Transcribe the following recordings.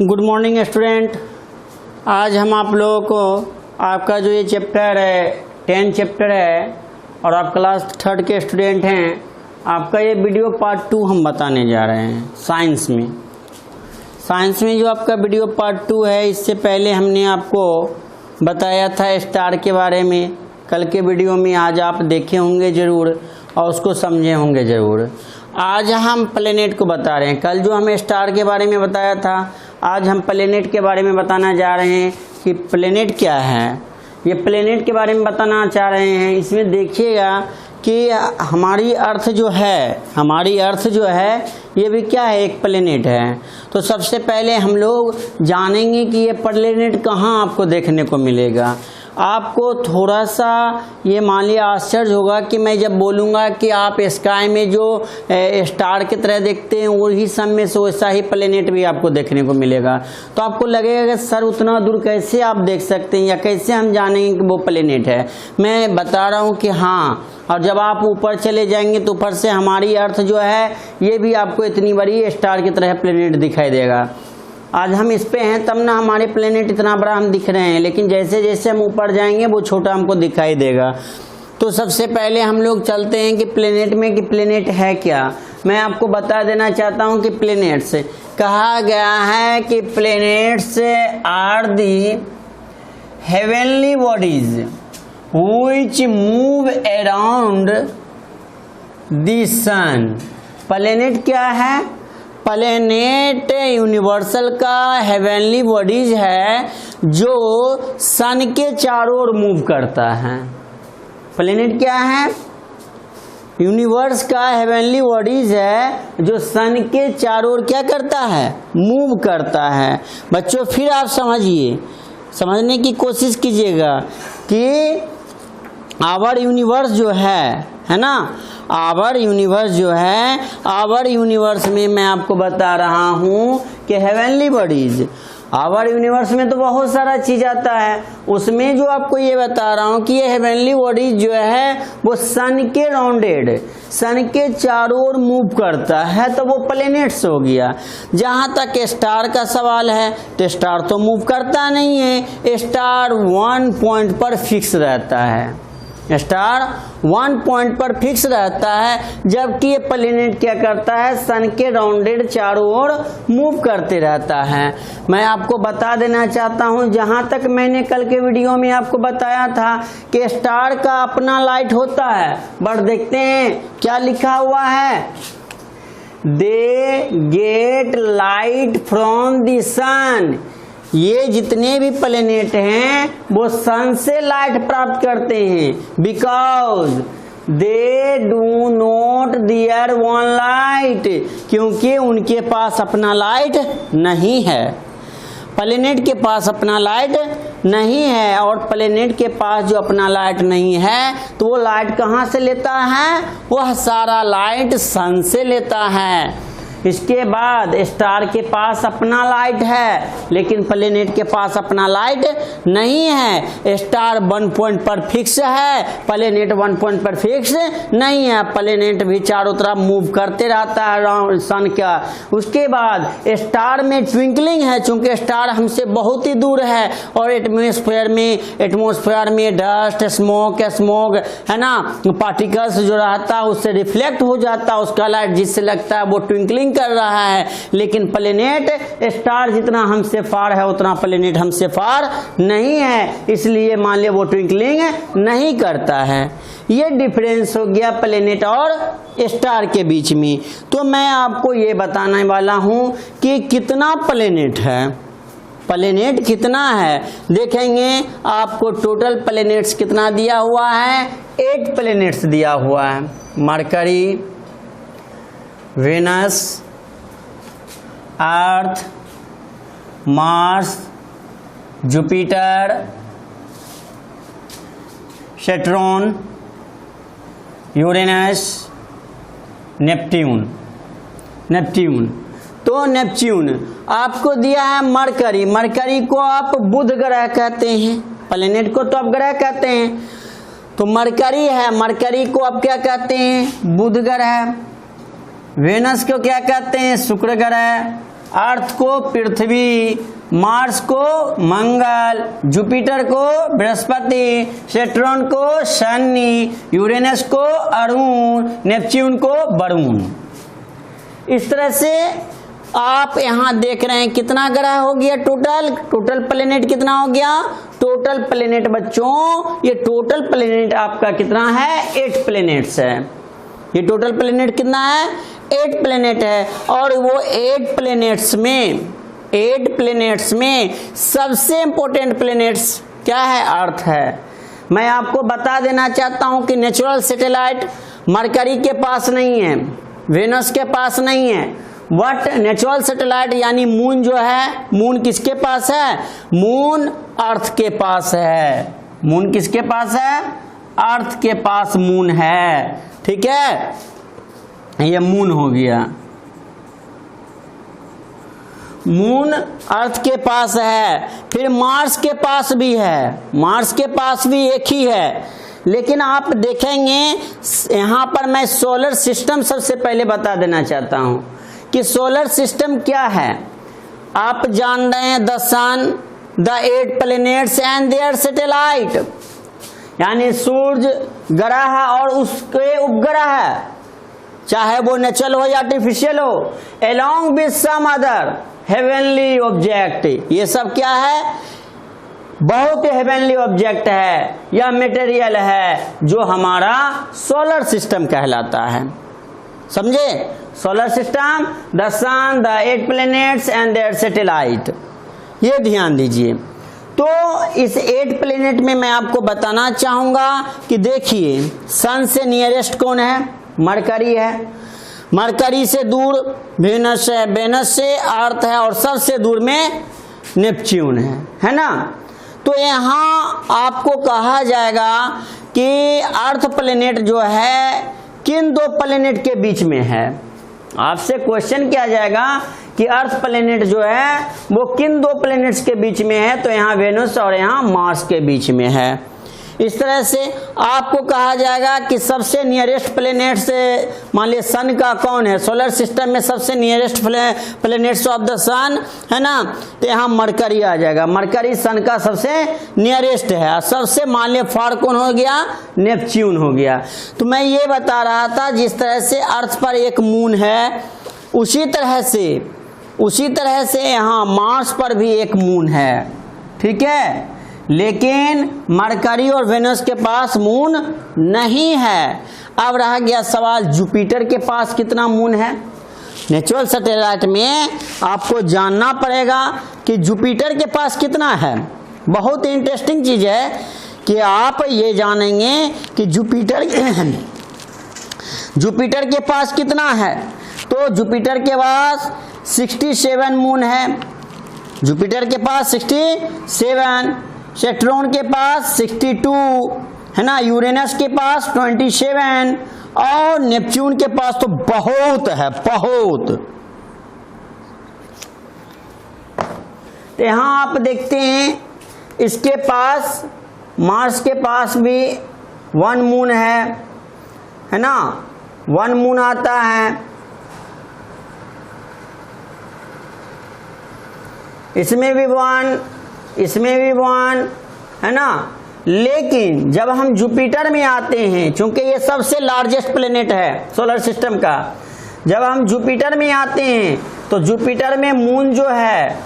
Good morning student. आज हम आप लोगों को आपका जो ये चैप्टर है 10 चैप्टर है और आप क्लास 3rd के स्टूडेंट हैं, आपका ये वीडियो पार्ट 2 हम बताने जा रहे हैं साइंस में जो आपका वीडियो पार्ट 2 है। इससे पहले हमने आपको बताया था स्टार के बारे में कल के वीडियो में, आज आप देखे होंगे ज़रूर और उसको समझे होंगे ज़रूर। आज हम प्लेनेट को बता रहे हैं। कल जो हमें स्टार के बारे में बताया था, आज हम प्लेनेट के बारे में बताना जा रहे हैं कि प्लेनेट क्या है। ये प्लेनेट के बारे में बताना चाह रहे हैं। इसमें देखिएगा कि हमारी अर्थ जो है ये भी क्या है, एक प्लेनेट है। तो सबसे पहले हम लोग जानेंगे कि ये प्लेनेट कहाँ आपको देखने को मिलेगा। आपको थोड़ा सा ये मान लिया आश्चर्य होगा कि मैं जब बोलूँगा कि आप स्काई में जो स्टार की तरह देखते हैं वही सब में से वैसा ही प्लेनेट भी आपको देखने को मिलेगा। तो आपको लगेगा कि सर उतना दूर कैसे आप देख सकते हैं या कैसे हम जानेंगे कि वो प्लेनेट है। मैं बता रहा हूँ कि हाँ, और जब आप ऊपर चले जाएंगे तो ऊपर से हमारी अर्थ जो है ये भी आपको इतनी बड़ी स्टार की तरह प्लेनेट दिखाई देगा। आज हम इस पे हैं तब ना हमारे प्लेनेट इतना बड़ा हम दिख रहे हैं, लेकिन जैसे जैसे हम ऊपर जाएंगे वो छोटा हमको दिखाई देगा। तो सबसे पहले हम लोग चलते हैं कि प्लेनेट में कि प्लेनेट है क्या। मैं आपको बता देना चाहता हूं कि प्लेनेट्स कहा गया है कि planets are the heavenly bodies which move around the sun. Planet क्या है? प्लेनेट यूनिवर्सल का हेवनली बॉडीज है जो सन के चारों ओर मूव करता है। प्लेनेट क्या है? यूनिवर्स का हेवनली बॉडीज है जो सन के चारों ओर क्या करता है, मूव करता है। बच्चों फिर आप समझिए, समझने की कोशिश कीजिएगा कि आवर यूनिवर्स जो है ना, आवर यूनिवर्स जो है, आवर यूनिवर्स में मैं आपको बता रहा हूँ कि हेवनली बॉडीज, आवर यूनिवर्स में तो बहुत सारा चीज आता है, उसमें जो आपको ये बता रहा हूँ कि ये हेवनली बॉडीज जो है वो सन के राउंडेड, सन के चारों ओर मूव करता है, तो वो प्लेनेट्स हो गया। जहाँ तक स्टार का सवाल है तो स्टार तो मूव करता नहीं है, स्टार 1 पॉइंट पर फिक्स रहता है, स्टार 1 पॉइंट पर फिक्स रहता है। जबकि ये प्लेनेट क्या करता है, सन के राउंडेड चारों ओर मूव करते रहता है। मैं आपको बता देना चाहता हूं, जहां तक मैंने कल के वीडियो में आपको बताया था कि स्टार का अपना लाइट होता है। बट देखते हैं क्या लिखा हुआ है, they get light from the sun. ये जितने भी प्लेनेट हैं वो सन से लाइट प्राप्त करते हैं, because they do not their own light, क्योंकि उनके पास अपना लाइट नहीं है। प्लेनेट के पास अपना लाइट नहीं है, और प्लेनेट के पास जो अपना लाइट नहीं है तो वो लाइट कहाँ से लेता है, वह सारा लाइट सन से लेता है। इसके बाद स्टार के पास अपना लाइट है, लेकिन प्लेनेट के पास अपना लाइट नहीं है। स्टार 1 पॉइंट पर फिक्स है, प्लेनेट 1 पॉइंट पर फिक्स नहीं है। प्लेनेट भी चारों तरफ मूव करते रहता है सन का। उसके बाद स्टार में ट्विंकलिंग है, चूंकि स्टार हमसे बहुत ही दूर है और एटमॉस्फेयर में डस्ट स्मोक है ना, पार्टिकल्स जो रहता है उससे रिफ्लेक्ट हो जाता है उसका लाइट, जिससे लगता है वो ट्विंकलिंग कर रहा है। लेकिन प्लेनेट स्टार जितना हमसे फार है उतना प्लेनेट हमसे फार नहीं है, इसलिए मान लिया वो ट्विंकलिंग नहीं करता है। ये डिफरेंस हो गया प्लेनेट और स्टार के बीच में। तो मैं आपको ये बताने वाला हूं कि कितना प्लेनेट है, प्लेनेट कितना है। देखेंगे आपको टोटल प्लेनेट्स कितना दिया हुआ है, 8 प्लेनेट्स दिया हुआ है। Mercury, Venus, Earth, Mars, Jupiter, Saturn, Uranus, Neptune. तो नेपच्यून आपको दिया है मरकरी। मरकरी को आप बुध ग्रह कहते हैं, प्लेनेट को तो आप ग्रह कहते हैं। तो मरकरी है, मरकरी को आप क्या कहते हैं, बुध ग्रह। वेनस को क्या कहते हैं, शुक्र ग्रह। अर्थ को पृथ्वी, मार्स को मंगल, जुपिटर को बृहस्पति, सैटर्न को शनि, यूरेनस को अरुण, नेपच्यून को वरुण। इस तरह से आप यहाँ देख रहे हैं कितना ग्रह हो गया टोटल प्लेनेट कितना हो गया? टोटल प्लेनेट बच्चों, ये टोटल प्लेनेट आपका कितना है? 8 प्लेनेट्स है। ये टोटल प्लेनेट कितना है? 8 प्लेनेट है। और वो 8 प्लेनेट्स में सबसे इंपॉर्टेंट प्लेनेट्स क्या है? अर्थ है। मैं आपको बता देना चाहता हूं कि नेचुरल सैटेलाइट मरकरी के पास नहीं है, वेनस के पास नहीं है, बट नेचुरल सैटेलाइट यानी मून जो है, मून किसके पास है? मून अर्थ के पास है। मून किसके पास है? अर्थ के पास मून है। ठीक है, ये मून हो गया। मून अर्थ के पास है। फिर मार्स के पास भी है, मार्स के पास भी एक ही है। लेकिन आप देखेंगे यहाँ पर मैं सोलर सिस्टम सबसे पहले बता देना चाहता हूँ कि सोलर सिस्टम क्या है। आप जान रहे हैं the sun, the 8 planets and their satellite, यानी सूर्य, ग्रह और उसके उपग्रह, चाहे वो नेचुरल हो या आर्टिफिशियल हो, along with some other heavenly object. ये सब क्या है? बहुत हेवनली ऑब्जेक्ट है या मटेरियल है जो हमारा सोलर सिस्टम कहलाता है। समझे? Solar system, the sun, the 8 planets and their satellite, ये ध्यान दीजिए। तो इस 8 प्लैनेट में मैं आपको बताना चाहूंगा कि देखिए सन से नियरेस्ट कौन है? मरकरी है। मरकरी से दूर वेनस है, वेनस से अर्थ है, और सबसे दूर में नेपच्यून है ना। तो यहाँ आपको कहा जाएगा कि अर्थ प्लैनेट जो है किन 2 प्लैनेट के बीच में है। आपसे क्वेश्चन किया जाएगा कि अर्थ प्लैनेट जो है वो किन 2 प्लैनेट्स के बीच में है, तो यहाँ वेनस और यहाँ मार्स के बीच में है। इस तरह से आपको कहा जाएगा कि सबसे नियरेस्ट प्लैनेट से, मान लिया सन का कौन है? सोलर सिस्टम में सबसे नियरेस्ट प्लैनेट्स ऑफ द सन है ना, तो यहाँ मरकरी आ जाएगा। मरकरी सन का सबसे नियरेस्ट है। सबसे मान लिया फार कौन हो गया? नेपच्यून हो गया। तो मैं ये बता रहा था जिस तरह से अर्थ पर एक मून है, उसी तरह से यहाँ मार्स पर भी एक मून है। ठीक है, लेकिन मरकरी और वेनस के पास मून नहीं है। अब रह गया सवाल जुपिटर के पास कितना मून है। नेचुरल सैटेलाइट में आपको जानना पड़ेगा कि जुपिटर के पास कितना है। बहुत इंटरेस्टिंग चीज है कि आप ये जानेंगे कि जुपिटर के पास कितना है। तो जुपिटर के पास 67 मून है। जुपिटर के पास 67, सैटर्न के पास 62 है ना, यूरेनस के पास 27 और नेपच्यून के पास तो बहुत है, बहुत। तो यहां आप देखते हैं इसके पास, मार्स के पास भी 1 मून है ना, 1 मून आता है। इसमें भी 1, इसमें भी 1 है ना। लेकिन जब हम जुपिटर में आते हैं, चूंकि ये सबसे लार्जेस्ट प्लेनेट है सोलर सिस्टम का, जब हम जुपिटर में आते हैं तो जुपिटर में मून जो है,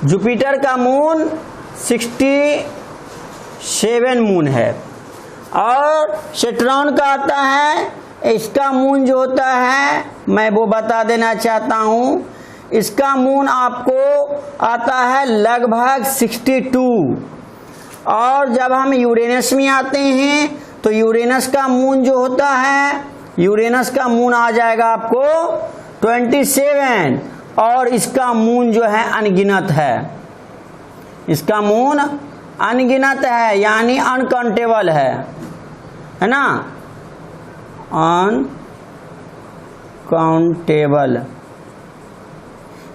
जुपिटर का मून 67 मून है। और सैटर्न का आता है, इसका मून जो होता है मैं वो बता देना चाहता हूं, इसका मून आपको आता है लगभग 62। और जब हम यूरेनस में आते हैं तो यूरेनस का मून जो होता है, यूरेनस का मून आ जाएगा आपको 27, और इसका मून जो है अनगिनत है। इसका मून अनगिनत है, यानी अनकाउंटेबल है ना, अनकाउंटेबल।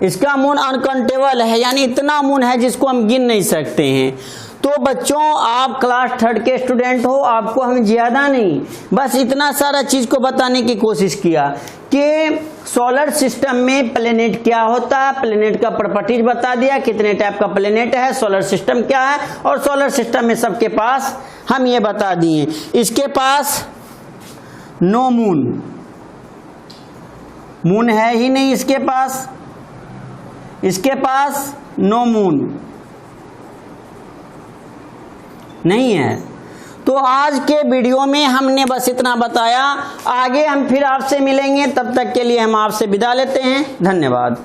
इसका मून अनकाउंटेबल है, यानी इतना मून है जिसको हम गिन नहीं सकते हैं। तो तो बच्चों आप क्लास 3 के स्टूडेंट हो, आपको हम ज्यादा नहीं बस इतना सारा चीज को बताने की कोशिश किया कि सोलर सिस्टम में प्लेनेट क्या होता है, प्लेनेट का प्रॉपर्टीज बता दिया, कितने टाइप का प्लेनेट है, सोलर सिस्टम क्या है, और सोलर सिस्टम में सबके पास हम ये बता दिए इसके पास नो मून, मून है ही नहीं इसके पास नो मून नहीं है। तो आज के वीडियो में हमने बस इतना बताया, आगे हम फिर आपसे मिलेंगे, तब तक के लिए हम आपसे विदा लेते हैं। धन्यवाद।